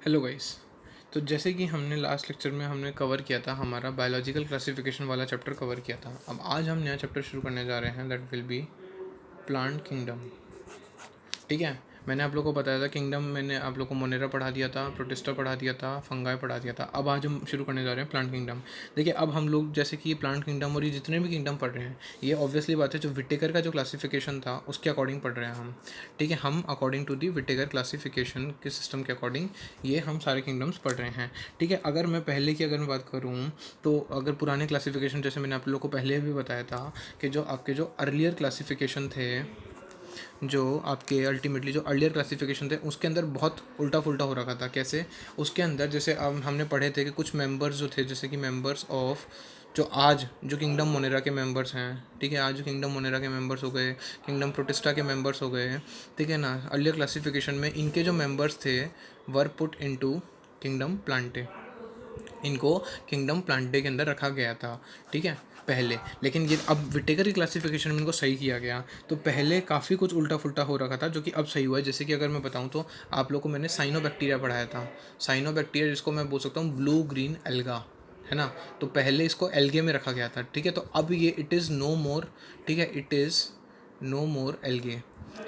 Hello guys. तो जैसे कि हमने लास्ट लेक्चर में हमने कवर किया था, हमारा बायोलॉजिकल क्लासिफिकेशन वाला चैप्टर कवर किया था। अब आज हम नया चैप्टर शुरू करने जा रहे हैं, that will be plant kingdom. ठीक है, मैंने आप लोगों को बताया था किंगडम, मैंने आप लोगों को मोनेरा पढ़ा दिया था, प्रोटिस्टा पढ़ा दिया था, फंगाई पढ़ा दिया था। अब आज हम शुरू करने जा रहे हैं प्लांट किंगडम। देखिए, अब हम लोग जैसे कि ये प्लांट किंगडम और ये जितने भी किंगडम पढ़ रहे हैं, ये ऑब्वियसली बात है जो विटेकर का जो क्लासिफिकेशन था उसके अकॉर्डिंग पढ़ रहे हैं हम। ठीक है, हम according to the Whittaker classification के सिस्टम के अकॉर्डिंग ये हम सारे किंगडम्स पढ़ रहे हैं। ठीक है, अगर मैं पहले की अगर मैं बात करूँ तो अगर पुराने क्लासिफिकेशन, जैसे मैंने आप लोगों को पहले भी बताया था कि जो आपके जो अर्लियर क्लासिफिकेशन थे, जो आपके अल्टीमेटली जो अर्लियर क्लासिफिकेशन थे उसके अंदर बहुत उल्टा फुल्टा हो रखा था। कैसे? उसके अंदर जैसे अब हमने पढ़े थे कि कुछ मेंबर्स जो थे, जैसे कि मेंबर्स ऑफ जो आज जो किंगडम मोनेरा के मेंबर्स हैं, ठीक है, आज जो किंगडम मोनेरा के मेंबर्स हो गए, किंगडम प्रोटिस्टा के मेंबर्स हो गए, ठीक है ना, अर्लियर क्लासिफिकेशन में इनके जो मेंबर्स थे वर पुट इनटू किंगडम प्लांटे, इनको किंगडम प्लांटे के अंदर रखा गया था। ठीक है, पहले। लेकिन ये अब विटेकर की क्लासिफिकेशन में इनको सही किया गया। तो पहले काफ़ी कुछ उल्टा फुल्टा हो रखा था जो कि अब सही हुआ है। जैसे कि अगर मैं बताऊं तो आप लोग को मैंने साइनोबैक्टीरिया पढ़ाया था। साइनोबैक्टीरिया जिसको मैं बोल सकता हूँ ब्लू ग्रीन एल्गा, है ना। तो पहले इसको एल्गे में रखा गया था। ठीक है, तो अब ये इट इज़ नो मोर, ठीक है, it is no more algae.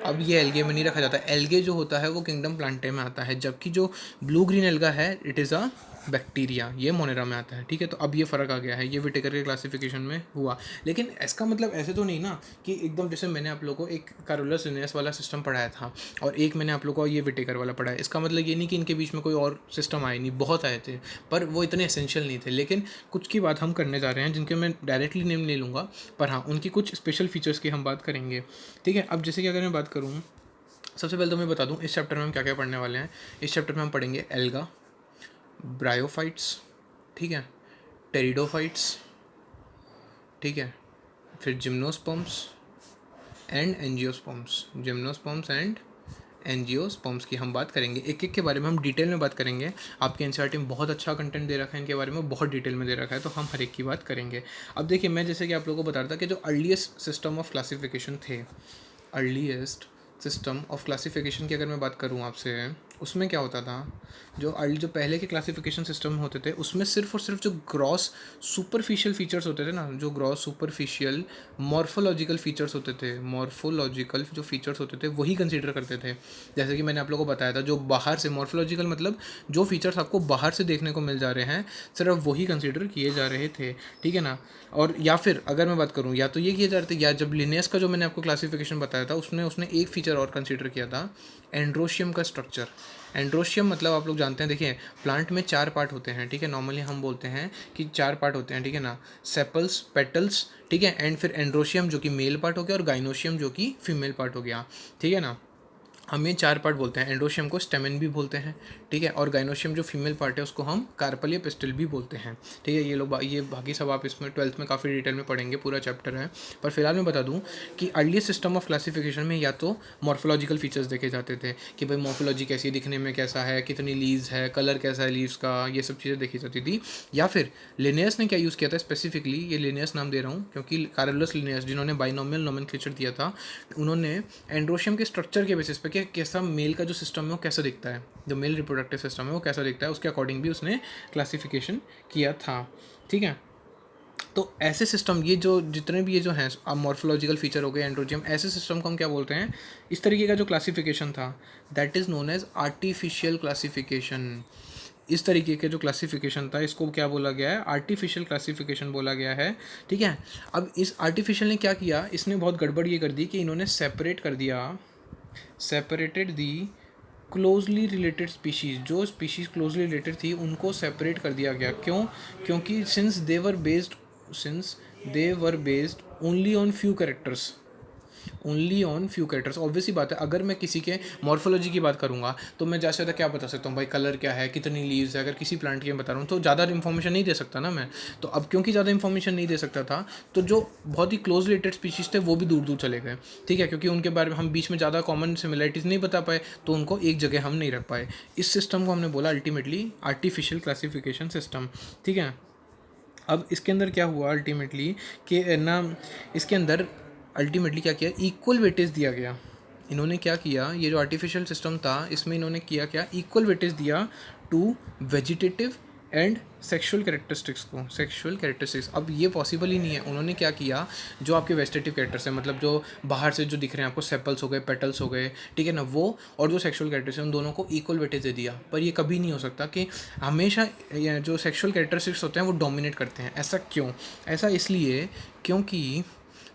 अब ये एल्गे में नहीं रखा जाता। एल्गे जो होता है वो किंगडम प्लांटे में आता है, जबकि जो ब्लू ग्रीन एल्गा है इट इज़ अ बैक्टीरिया, ये मोनेरा में आता है। ठीक है, तो अब ये फ़र्क आ गया है, ये विटेकर के क्लासिफिकेशन में हुआ। लेकिन इसका मतलब ऐसे तो नहीं ना कि एकदम, जैसे मैंने आप लोगों को एक कैरोलस लिनेयस वाला सिस्टम पढ़ाया था और एक मैंने आप लोगों को ये विटेकर वाला पढ़ाया, इसका मतलब ये नहीं कि इनके बीच में कोई और सिस्टम आए नहीं, बहुत आए थे, पर वो इतने एसेंशियल नहीं थे। लेकिन कुछ की बात हम करने जा रहे हैं जिनके मैं डायरेक्टली नेम नहीं लूँगा, पर हाँ उनकी कुछ स्पेशल फीचर्स की हम बात करेंगे। ठीक है, अब जैसे कि अगर मैं बात करूँ, सबसे पहले तो मैं बता दूं इस चैप्टर में हम क्या क्या पढ़ने वाले हैं। इस चैप्टर में हम पढ़ेंगे एल्गा, ब्रायोफाइट्स, ठीक है, टेरिडोफाइट्स, ठीक है, फिर gymnosperms and angiosperms, gymnosperms and angiosperms की हम बात करेंगे। एक एक के बारे में हम डिटेल में बात करेंगे। आपके एनसीईआरटी में बहुत अच्छा कंटेंट दे रखा है इनके बारे में, बहुत डिटेल में दे रखा है, तो हम हर एक की बात करेंगे। अब देखिए, मैं जैसे कि आप लोगों को बता रहा था कि जो अर्लीस्ट सिस्टम ऑफ क्लासिफिकेशन थे, अर्लीस्ट सिस्टम ऑफ क्लासिफिकेशन की अगर मैं बात करूँ आपसे, उसमें क्या होता था, जो पहले के क्लासिफिकेशन सिस्टम होते थे उसमें सिर्फ और सिर्फ जो ग्रॉस सुपरफिशियल फीचर्स होते थे ना, जो ग्रॉस सुपरफिशियल मॉर्फोलॉजिकल फीचर्स होते थे, मॉर्फोलॉजिकल जो फीचर्स होते थे वही कंसीडर करते थे। जैसे कि मैंने आप लोगों को बताया था, जो बाहर से मॉर्फोलॉजिकल मतलब जो फीचर्स आपको बाहर से देखने को मिल जा रहे हैं, सिर्फ वही कंसीडर किए जा रहे थे। ठीक है ना। और या फिर अगर मैं बात करूँ, या तो ये किए जा रहे थे, या जब लिनेयस का जो मैंने आपको क्लासिफिकेशन बताया था उसने उसने एक फीचर और कंसीडर किया था, एंड्रोशियम का स्ट्रक्चर। एंड्रोशियम मतलब आप लोग जानते हैं, देखिए प्लांट में 4 पार्ट होते हैं। ठीक है, नॉर्मली हम बोलते हैं कि 4 पार्ट होते हैं, ठीक है ना, सेपल्स, पेटल्स, ठीक है, एंड फिर एंड्रोशियम जो कि मेल पार्ट हो गया और गाइनोशियम जो कि फीमेल पार्ट हो गया। ठीक है ना। हम ये 4 पार्ट बोलते हैं। एंड्रोशियम को स्टेमेन भी बोलते हैं, ठीक है, और गाइनोशियम जो फीमेल पार्ट है उसको हम कार्पल या पिस्टल भी बोलते हैं। ठीक है, ये बाकी सब आप इसमें 12th में काफ़ी डिटेल में पढ़ेंगे, पूरा चैप्टर है। पर फिलहाल मैं बता दूं कि अर्ली सिस्टम ऑफ क्लासिफिकेशन में या तो मॉर्फोलॉजिकल फीचर्स देखे जाते थे कि भाई मॉर्फोलॉजी कैसी है, दिखने में कैसा है, कितनी लीव्स है, कलर कैसा है लीव्स का, ये सब चीज़ें देखी जाती थी। या फिर लिनेयस ने क्या यूज़ किया था स्पेसिफिकली, ये लिनेयस नाम दे रहा हूँ क्योंकि कार्लोस लिनेयस जिन्होंने बाइनोमियल नोमेनक्लेचर दिया था, उन्होंने एंड्रोशियम के स्ट्रक्चर के बेसिस पे कि कैसा मेल का जो सिस्टम है वो कैसा दिखता है, जो मेल रिप्रोडक्टिव सिस्टम है वो कैसा दिखता है, उसके अकॉर्डिंग भी उसने क्लासिफिकेशन किया था। ठीक है, तो ऐसे सिस्टम, ये जो जितने भी ये जो हैं मॉर्फोलॉजिकल फीचर हो गए एंड्रोजियम, ऐसे सिस्टम को हम क्या बोलते हैं, इस तरीके का जो क्लासिफिकेशन था that is known as artificial classification. इस तरीके के जो क्लासिफिकेशन था इसको क्या बोला गया है, आर्टिफिशियल क्लासिफिकेशन बोला गया है। ठीक है, अब इस आर्टिफिशियल ने क्या किया, इसने बहुत गड़बड़ ये कर दी कि इन्होंने सेपरेट कर दिया, सेपरेटेड दी क्लोजली रिलेटेड स्पीशीज़, जो स्पीशीज़ क्लोजली रिलेटेड थी उनको सेपरेट कर दिया गया। क्यों? क्योंकि since they were based only on few characters, only on few characters. Obviously बात है, अगर मैं किसी के मॉर्फोलॉजी की बात करूँगा तो मैं ज़्यादा से ज़्यादा क्या बता सकता हूँ भाई, कलर क्या है, कितनी लीव्स है। अगर किसी प्लांट की मैं बता रहा हूँ तो ज़्यादा इन्फॉर्मेशन नहीं दे सकता ना मैं। तो अब क्योंकि ज़्यादा इन्फॉर्मेशन नहीं दे सकता था, तो जो बहुत ही क्लोज रिलेटेड स्पीशीज़ थे वो भी दूर दूर चले गए। ठीक है, क्योंकि उनके बारे में हम बीच में ज़्यादा कॉमन सिमिलरिटीज़ नहीं बता पाए, तो उनको एक जगह हम नहीं रख पाए। इस सिस्टम को हमने बोला अल्टीमेटली आर्टिफिशियल क्लासिफिकेशन सिस्टम। ठीक है, अब इसके अंदर क्या हुआ अल्टीमेटली कि ना, इसके अंदर अल्टीमेटली क्या किया, इक्वल वेटेज दिया गया। इन्होंने क्या किया, ये जो आर्टिफिशियल सिस्टम था इसमें इन्होंने किया क्या, इक्वल वेटेज दिया to vegetative and sexual characteristics को, सेक्सुअल कैरेक्टरिस्टिक्स। अब ये पॉसिबल ही नहीं है। उन्होंने क्या किया, जो आपके वेजिटेटिव कैरेक्टर्स हैं, मतलब जो बाहर से जो दिख रहे हैं आपको, सेपल्स हो गए, पेटल्स हो गए, ठीक है ना, वो और जो सेक्सुअल कैरेक्टर्स हैं उन दोनों को इक्वल वेटेज दे दिया। पर ये कभी नहीं हो सकता कि हमेशा जो सेक्सुअल कैरेक्टरिस्टिक्स होते हैं वो डोमिनेट करते हैं। ऐसा क्यों? ऐसा इसलिए क्योंकि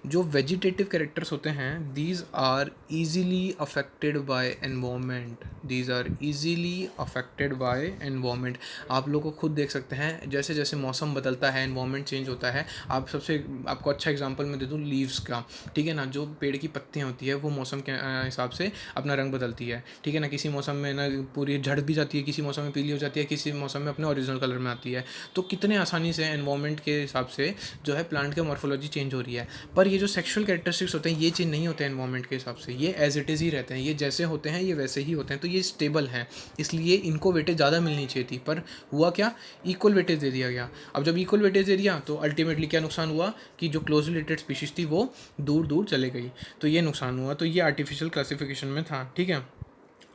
जो वेजिटेटिव कैरेक्टर्स होते हैं, these are easily affected by environment, these are easily affected by environment. आप लोग को खुद देख सकते हैं, जैसे जैसे मौसम बदलता है, एनवायरनमेंट चेंज होता है। आपको अच्छा एग्जांपल मैं दे दूँ लीव्स का, ठीक है ना, जो पेड़ की पत्तियाँ होती है वो मौसम के हिसाब से अपना रंग बदलती है, ठीक है ना। किसी मौसम में ना पूरी झड़ भी जाती है, किसी मौसम में पीली हो जाती है, किसी मौसम में अपने ओरिजिनल कलर में आती है। तो कितने आसानी से एनवायरनमेंट के हिसाब से जो है प्लांट की मॉर्फोलॉजी चेंज हो रही है। पर ये जो सेक्सुअल कैरेक्टरिस्टिक्स होते हैं ये चेंज नहीं होते हैं एनवायरनमेंट के हिसाब से, ये एज इट इज़ ही रहते हैं, ये जैसे होते हैं ये वैसे ही होते हैं। तो ये स्टेबल हैं, इसलिए इनको वेटेज ज़्यादा मिलनी चाहिए थी। पर हुआ क्या, इक्वल वेटेज दे दिया गया। अब जब इक्वल वेटेज दे दिया तो अल्टीमेटली क्या नुकसान हुआ कि जो क्लोज रिलेटेड स्पीशीज़ थी वो दूर दूर चले गई, तो ये नुकसान हुआ। तो ये आर्टिफिशियल क्लासिफिकेशन में था, ठीक है।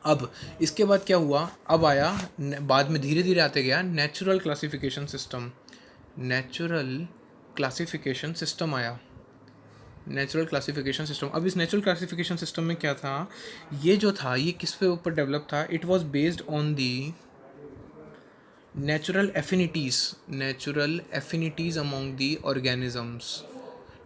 अब इसके बाद क्या हुआ, अब आया बाद में धीरे धीरे आते गया natural classification system. Natural classification system आया, नेचुरल क्लासिफिकेशन सिस्टम। अब इस नेचुरल क्लासिफिकेशन सिस्टम में क्या था, ये जो था ये किस पे ऊपर डेवलप था, it was based on the natural affinities, natural affinities among the organisms,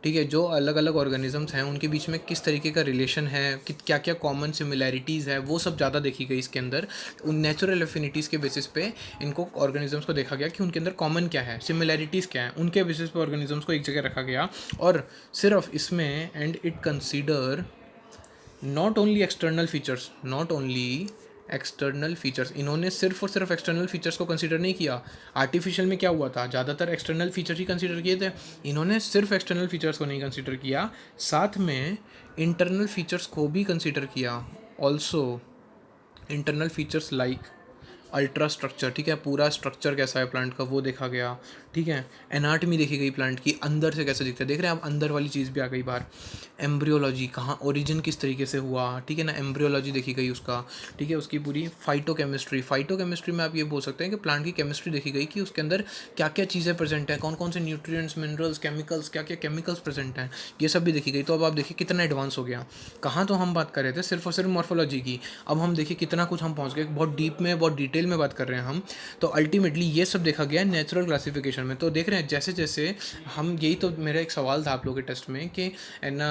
ठीक है। जो अलग अलग ऑर्गेनिजम्स हैं उनके बीच में किस तरीके का रिलेशन है, कि क्या क्या कॉमन सिमिलैरिटीज़ है, वो सब ज़्यादा देखी गई इसके अंदर। उन नेचुरल एफिनिटीज़ के बेसिस पे इनको ऑर्गेनिजम्स को देखा गया कि उनके अंदर कॉमन क्या है, सिमिलैरिटीज़ क्या है, उनके बेसिस पे ऑर्गेनिजम्स को एक जगह रखा गया। और सिर्फ इसमें and it consider not only external features, not only external features, इन्होंने सिर्फ और सिर्फ एक्सटर्नल फीचर्स को कंसीडर नहीं किया। आर्टिफिशियल में क्या हुआ था, ज़्यादातर एक्सटर्नल फीचर्स ही कंसीडर किए थे। इन्होंने सिर्फ एक्सटर्नल फीचर्स को नहीं कंसीडर किया, साथ में इंटरनल फीचर्स को भी कंसीडर किया। Also internal features like ultra structure, ठीक है, पूरा स्ट्रक्चर कैसा है प्लांट का वो देखा गया, ठीक है। एनाटमी देखी गई प्लांट की, अंदर से कैसे दिखता है, देख रहे हैं आप, अंदर वाली चीज़ भी आ गई बाहर। एम्ब्रियोलॉजी, कहाँ ओरिजिन किस तरीके से हुआ, ठीक है ना, एम्ब्रियोलॉजी देखी गई उसका, ठीक है। उसकी पूरी फाइटोकेमिस्ट्री, फाइटोकेमिस्ट्री में आप ये बोल सकते हैं कि प्लांट की केमिस्ट्री देखी गई कि उसके अंदर क्या क्या चीज़ें प्रेजेंट हैं, कौन कौन से न्यूट्रिएंट्स, मिनरल्स, केमिकल्स, क्या क्या केमिकल्स प्रेजेंट हैं, ये सब भी देखी गई। तो अब आप देखिए कितना एडवांस हो गया। कहाँ तो हम बात कर रहे थे सिर्फ और सिर्फ मॉर्फोलॉजी की, अब हम देखिए कितना कुछ हम पहुँच गए, बहुत डीप में, बहुत डिटेल में बात कर रहे हैं हम। तो अल्टीमेटली ये सब देखा गया नेचुरल क्लासिफिकेशन में। तो देख रहे हैं जैसे जैसे हम, यही तो मेरा एक सवाल था आप लोगों के टेस्ट में कि है ना,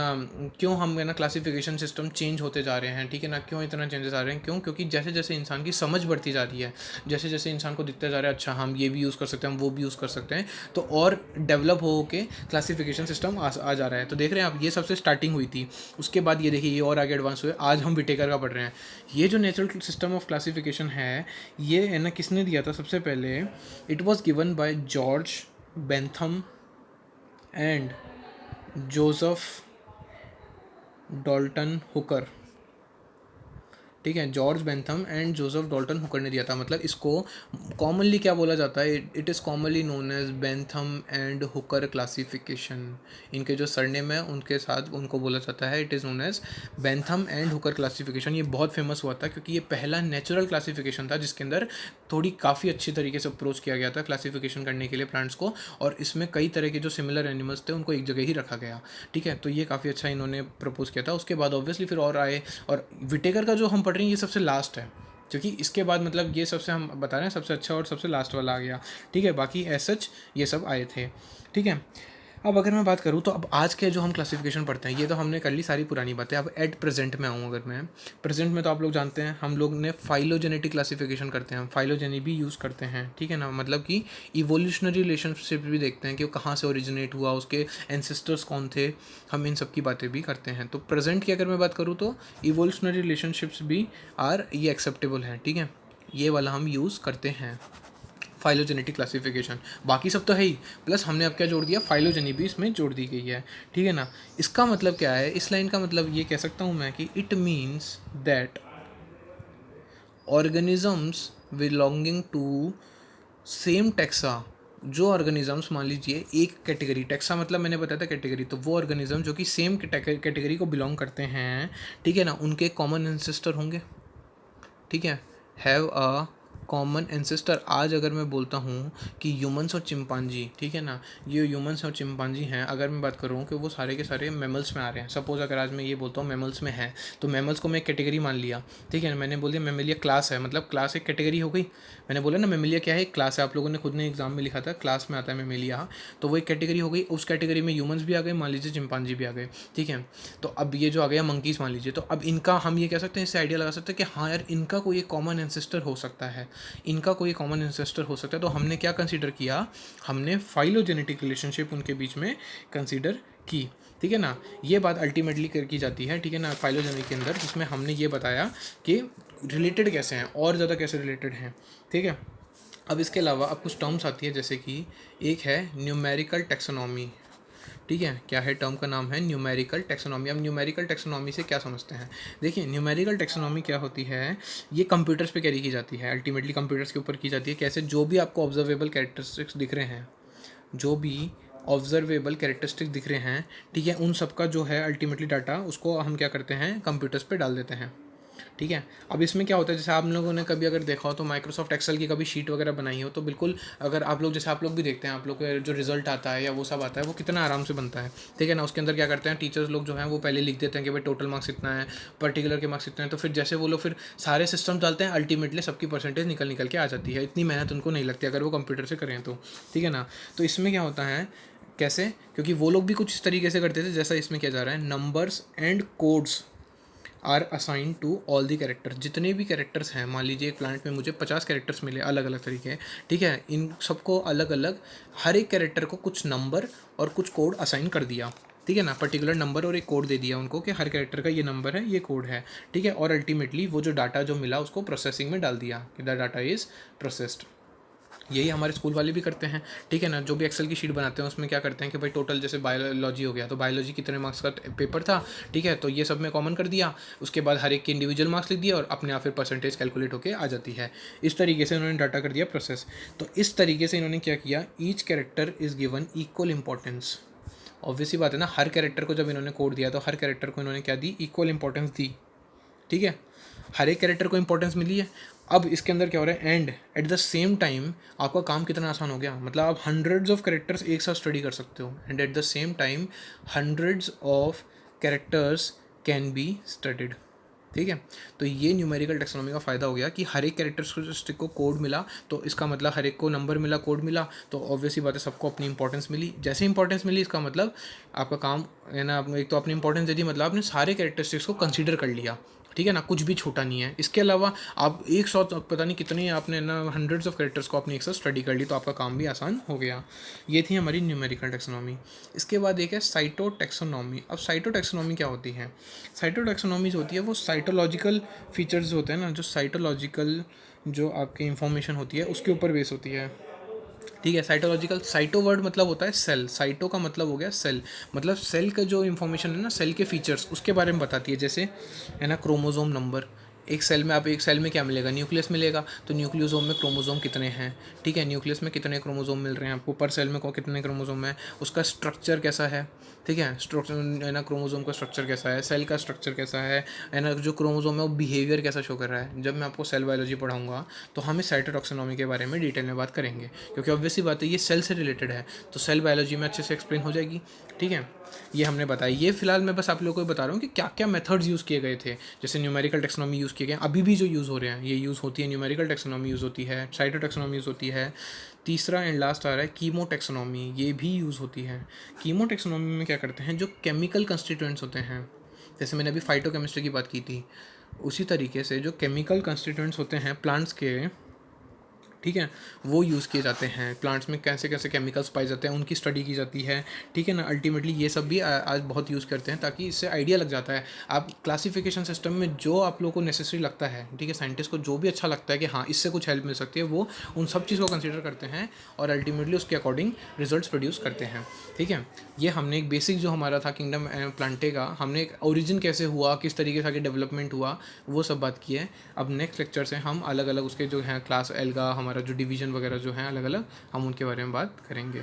क्यों हम है ना क्लासिफिकेशन सिस्टम चेंज होते जा रहे हैं, ठीक है ना, क्यों इतना चेंजेस आ रहे हैं, क्यों, क्योंकि जैसे जैसे इंसान की समझ बढ़ती जा रही है, जैसे जैसे इंसान को दिखता जा रहा है अच्छा हम ये भी यूज़ कर सकते हैं, हम वो भी यूज़ कर सकते हैं, तो और डेवलप हो के क्लासिफिकेशन सिस्टम आ जा रहा है। तो देख रहे हैं आप, ये सबसे स्टार्टिंग हुई थी, उसके बाद ये देखिए ये और आगे एडवांस हुए, आज हम विटेकर का पढ़ रहे हैं। ये जो नेचुरल सिस्टम ऑफ क्लासिफिकेशन है, ये है ना किसने दिया था सबसे पहले, it was given by George Bentham and Joseph Dalton Hooker, ठीक है। George Bentham and Joseph Dalton Hooker ने दिया था। मतलब इसको कॉमनली क्या बोला जाता है, it is commonly known as Bentham and Hooker classification. इनके जो सरनेम है उनके साथ उनको बोला जाता है, it is known as Bentham and Hooker classification. ये बहुत फेमस हुआ था क्योंकि ये पहला नेचुरल क्लासिफिकेशन था जिसके अंदर थोड़ी काफ़ी अच्छी तरीके से अप्रोच किया गया था क्लासिफिकेशन करने के लिए प्लांट्स को, और इसमें कई तरह के जो सिमिलर एनिमल्स थे उनको एक जगह ही रखा गया, ठीक है। तो ये काफ़ी अच्छा इन्होंने प्रपोज किया था। उसके बाद ऑब्वियसली फिर और आए, और विटेकर का जो हम पढ़ रहे हैं ये सबसे लास्ट है, क्योंकि इसके बाद मतलब ये सबसे हम बता रहे हैं सबसे अच्छा और सबसे लास्ट वाला आ गया, ठीक है। बाकी एज सच ये सब आए थे, ठीक है। अब अगर मैं बात करूँ तो अब आज के जो हम क्लासिफिकेशन पढ़ते हैं ये तो हमने कर ली सारी पुरानी बातें। अब एट प्रेजेंट में आऊँ, अगर मैं प्रेजेंट में, तो आप लोग जानते हैं हम लोग ने फाइलोजेनेटिक क्लासिफिकेशन करते हैं, फाइलोजेनी भी यूज़ करते हैं, ठीक है ना। मतलब कि इवोल्यूशनरी रिलेशनशिप भी देखते हैं कि वो कहाँ से ओरिजिनेट हुआ, उसके एंसेस्टर्स कौन थे, हम इन सब की बातें भी करते हैं। तो प्रेजेंट की अगर मैं बात करूँ तो इवोल्यूशनरी रिलेशनशिप्स भी ये एक्सेप्टेबल हैं, ठीक है। ये वाला हम यूज़ करते हैं फाइलोजेनेटिक क्लासिफिकेशन। बाकी सब तो है ही, प्लस हमने अब क्या जोड़ दिया, फाइलोजेनी भी इसमें जोड़ दी गई है, ठीक है ना। इसका मतलब क्या है, इस लाइन का मतलब ये कह सकता हूँ मैं कि it means that organisms belonging to same taxa जो ऑर्गेनिजम्स मान लीजिए एक कैटेगरी, टैक्सा मतलब मैंने बताया था कैटेगरी, तो वो ऑर्गेनिज्म जो कि सेम कैटेगरी को बिलोंग करते हैं, ठीक है ना, उनके कॉमन एंसेस्टर होंगे, ठीक है, हैव अ कॉमन एंसेस्टर। आज अगर मैं बोलता हूँ कि ह्यूमंस और चिंपांजी, ठीक है ना, ये ह्यूमंस और चिंपांजी हैं, अगर मैं बात करूँ कि वो सारे के सारे मैमल्स में आ रहे हैं, सपोज अगर आज मैं ये बोलता हूँ मैमल्स में है, तो मैमल्स को मैं एक कैटेगरी मान लिया, ठीक है ना, मैंने बोल दिया मैमेलिया क्लास है, मतलब क्लास एक कैटेगरी हो गई। मैंने बोला ना मैमेलिया क्या है, एक क्लास है, आप लोगों ने खुद ने एग्जाम में लिखा था, क्लास में आता है मैमेलिया, तो वो एक कैटेगरी हो गई। उस कैटेगरी में ह्यूमंस भी आ गए, मान लीजिए चिंपांजी भी आ गए, ठीक है। तो अब ये जो आ गया मंकीज़ मान लीजिए, तो अब इनका हम ये कह सकते हैं, इससे आइडिया लगा सकते हैं कि हाँ यार इनका कोई एक कॉमन एंसेस्टर हो सकता है, इनका कोई कॉमन एंसेस्टर हो सकता है। तो हमने क्या कंसीडर किया, हमने फाइलोजेनेटिक रिलेशनशिप उनके बीच में कंसीडर की, ठीक है ना। ये बात अल्टीमेटली कर की जाती है, ठीक है ना, फाइलोजेनेटिक के अंदर, जिसमें हमने ये बताया कि रिलेटेड कैसे हैं और ज़्यादा कैसे रिलेटेड हैं, ठीक है। अब इसके अलावा अब कुछ टर्म्स आती है, जैसे कि एक है न्यूमेरिकल टेक्सोनॉमी, ठीक है। क्या है, टर्म का नाम है न्यूमेरिकल टेक्सोनॉमी। अब न्यूमेरिकल टेक्सोनॉमी से क्या समझते हैं, देखिए न्यूमेरिकल टेक्सोनॉमी क्या होती है, ये कंप्यूटर्स पे कैरी की जाती है, अल्टीमेटली कंप्यूटर्स के ऊपर की जाती है। कैसे, जो भी आपको ऑब्जर्वेबल कैरेक्टरिस्टिक्स दिख रहे हैं, जो भी ऑब्जर्वेबल कैरेक्टरिस्टिक्स दिख रहे हैं, ठीक है, उन सब का जो है अल्टीमेटली डाटा उसको हम क्या करते हैं, कंप्यूटर्स पे डाल देते हैं, ठीक है। अब इसमें क्या होता है, जैसे आप लोगों ने कभी अगर देखा हो तो माइक्रोसॉफ्ट एक्सेल की कभी शीट वगैरह बनाई हो, तो बिल्कुल अगर आप लोग, जैसे आप लोग भी देखते हैं, आप लोग का जो रिजल्ट आता है या वो सब आता है, वो कितना आराम से बनता है, ठीक है ना। उसके अंदर क्या करते हैं टीचर्स लोग जो हैं, वो पहले लिख देते हैं कि भाई टोटल मार्क्स इतना है, पर्टिकुलर के मार्क्स इतने हैं, तो फिर जैसे वो लोग फिर सारे सिस्टम डालते हैं, अल्टीमेटली सबकी परसेंटेज निकल निकल के आ जाती है। इतनी मेहनत उनको नहीं लगती अगर वो कंप्यूटर से करें तो, ठीक है ना। तो इसमें क्या होता है, कैसे, क्योंकि वो लोग भी कुछ इस तरीके से करते थे जैसा इसमें किया जा रहा है, numbers and codes are assign to all the characters. जितने भी कैरेक्टर्स हैं, मान लीजिए एक प्लानट में मुझे 50 कैरेक्टर्स मिले अलग अलग तरीके, ठीक है, इन सबको अलग अलग, हर एक कैरेक्टर को कुछ नंबर और कुछ कोड असाइन कर दिया, ठीक है ना, पर्टिकुलर नंबर और एक कोड दे दिया उनको कि हर कैरेक्टर का ये नंबर है, ये कोड है, ठीक है। और अल्टीमेटली वो जो डाटा जो मिला उसको प्रोसेसिंग में डाल दिया कि द डाटा इज़ प्रोसेस्ड। यही हमारे स्कूल वाले भी करते हैं, ठीक है ना। जो भी एक्सेल की शीट बनाते हैं उसमें क्या करते हैं कि भाई टोटल जैसे बायोलॉजी हो गया, तो बायोलॉजी कितने मार्क्स का पेपर था, ठीक है, तो ये सब में कॉमन कर दिया, उसके बाद हर एक के इंडिविजुअल मार्क्स लिख दिया और अपने आप फिर परसेंटेज कैलकुलेट होकर आ जाती है। इस तरीके से उन्होंने डाटा कर दिया प्रोसेस। तो इस तरीके से इन्होंने क्या किया, each character is given equal importance. Obviously बात है ना, हर कैरेक्टर को जब इन्होंने कोड दिया तो हर कैरेक्टर को इन्होंने क्या दी, इक्वल इंपॉर्टेंस दी, ठीक है, हर एक कैरेक्टर को इंपॉर्टेंस मिली है। अब इसके अंदर क्या हो रहा है, and at the same time आपका काम कितना आसान हो गया, मतलब आप हंड्रेड्स ऑफ कैरेक्टर्स एक साथ स्टडी कर सकते हो, and at the same time hundreds of characters can be studied, ठीक है। तो ये न्यूमेरिकल टेक्नोलॉजी का फ़ायदा हो गया कि हर एक कैरेक्टरिस्टिक को कोड मिला, तो इसका मतलब हर एक को नंबर मिला, कोड मिला, तो ऑब्वियसली बात है सबको अपनी इंपॉर्टेंस मिली। जैसे इंपॉर्टेंस मिली इसका मतलब आपका काम है ना, एक तो अपनी इंपॉर्टेंस दे दी, मतलब आपने सारे कैरेक्टरिस्टिक्स को कंसीडर कर लिया, ठीक है ना, कुछ भी छोटा नहीं है। इसके अलावा आप एक सौ पता नहीं कितनी आपने ना हंड्रेड्स ऑफ कैरेक्टर्स को आपने एक साथ स्टडी कर ली, तो आपका काम भी आसान हो गया। ये थी हमारी न्यूमेरिकल टेक्सोनॉमी। इसके बाद एक है साइटो टेक्सोनॉमी। अब साइटो टेक्सोनॉमी क्या होती है, साइटो टेक्सोनॉमी जो होती है वो साइटोलॉजिकल फीचर्स होते हैं ना, जो साइटोलॉजिकल जो आपकी इंफॉर्मेशन होती है उसके ऊपर बेस होती है, ठीक है। साइटोलॉजिकल, साइटो वर्ड मतलब होता है सेल, साइटो का मतलब हो गया सेल, मतलब सेल का जो इन्फॉर्मेशन है ना, सेल के फीचर्स उसके बारे में बताती है। जैसे है ना क्रोमोजोम नंबर, एक सेल में, आप एक सेल में क्या मिलेगा, न्यूक्लियस मिलेगा, तो न्यूक्लियोसोम में क्रोमोजोम कितने हैं, ठीक है, न्यूक्लियस में कितने क्रोमोजोम मिल रहे हैं आपको, पर सेल में कितने क्रोमोजोम है, उसका स्ट्रक्चर कैसा है, ठीक है, स्ट्रक्चर है ना, क्रोमोजोम का स्ट्रक्चर कैसा है, सेल का स्ट्रक्चर कैसा है ना, जो क्रोमोजोम है वो बिहेवियर कैसा शो कर रहा है। जब मैं आपको सेल बायोलॉजी पढ़ाऊंगा तो हम इस साइटोटॉक्सोनॉमी के बारे में डिटेल में बात करेंगे, क्योंकि ऑब्वियसली बात है ये सेल से रिलेटेड है, तो सेल बायोलॉजी में अच्छे से एक्सप्लेन हो जाएगी, ठीक है। ये हमने बताया, ये फिलहाल मैं बस आप लोगों को बता रहा हूँ कि क्या क्या मेथड्स यूज़ किए गए थे। जैसे न्यूमेरिकल टेक्सोनॉमी यूज़ किए गए, अभी भी जो यूज़ हो रहे हैं, ये यूज़ होती है, न्यूमेरिकल टेक्सोनॉमी यूज़ होती है, साइटो टेक्सोनॉमी यूज़ होती है। तीसरा एंड लास्ट आ रहा है कीमो टेक्सोनॉमी, ये भी यूज़ होती है। कीमो टेक्सोनॉमी में क्या करते हैं, जो केमिकल कंस्टिट्यूएंट्स होते हैं, जैसे मैंने अभी फाइटोकेमिस्ट्री की बात की थी, उसी तरीके से जो केमिकल कंस्टिट्यूएंट्स होते हैं प्लांट्स के, ठीक है, वो यूज़ किए जाते हैं। प्लांट्स में कैसे कैसे केमिकल्स पाए जाते हैं उनकी स्टडी की जाती है, ठीक है ना। अल्टीमेटली ये सब भी आज बहुत यूज़ करते हैं, ताकि इससे आइडिया लग जाता है। आप क्लासिफिकेशन सिस्टम में जो आप लोगों को नेसेसरी लगता है, ठीक है, साइंटिस्ट को जो भी अच्छा लगता है कि हाँ इससे कुछ हेल्प मिल सकती है, वो उन सब चीज़ को कंसिडर करते हैं और अल्टीमेटली उसके अकॉर्डिंग रिजल्ट्स प्रोड्यूस करते हैं, ठीक है। ये हमने एक बेसिक जो हमारा था किंगडम प्लांटे का, हमने एक ओरिजिन कैसे हुआ, किस तरीके से आगे डेवलपमेंट हुआ, वो सब बात की है। अब नेक्स्ट लेक्चर से हम अलग अलग उसके जो हैं क्लास एल्गा, हमारे हमारा जो डिवीज़न वगैरह जो है अलग अलग, हम उनके बारे में बात करेंगे।